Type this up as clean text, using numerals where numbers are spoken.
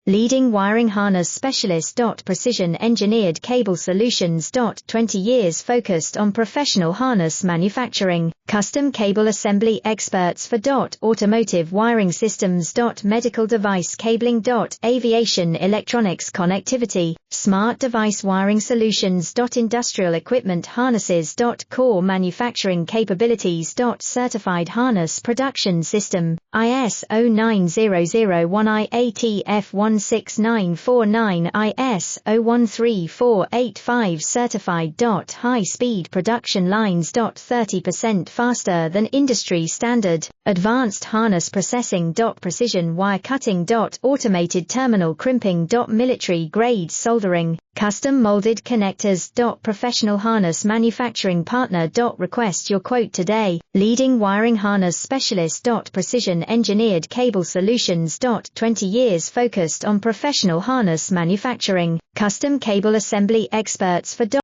Leading wiring harness specialist. Precision engineered cable solutions. 20 years focused on professional harness manufacturing, custom cable assembly experts for automotive wiring systems. Medical device cabling. Aviation electronics connectivity, smart device wiring solutions. Industrial equipment harnesses. Core manufacturing capabilities. Certified harness production system, ISO 9001 IATF 16949 ISO 13485 certified. High speed production lines. 30% faster than industry standard, advanced harness processing. Precision wire cutting. Automated terminal crimping. Military grade soldering, custom molded connectors. Professional harness manufacturing partner. Request your quote today. Leading wiring harness specialist. Precision engineered cable solutions. 20 years focused on professional harness manufacturing, custom cable assembly experts for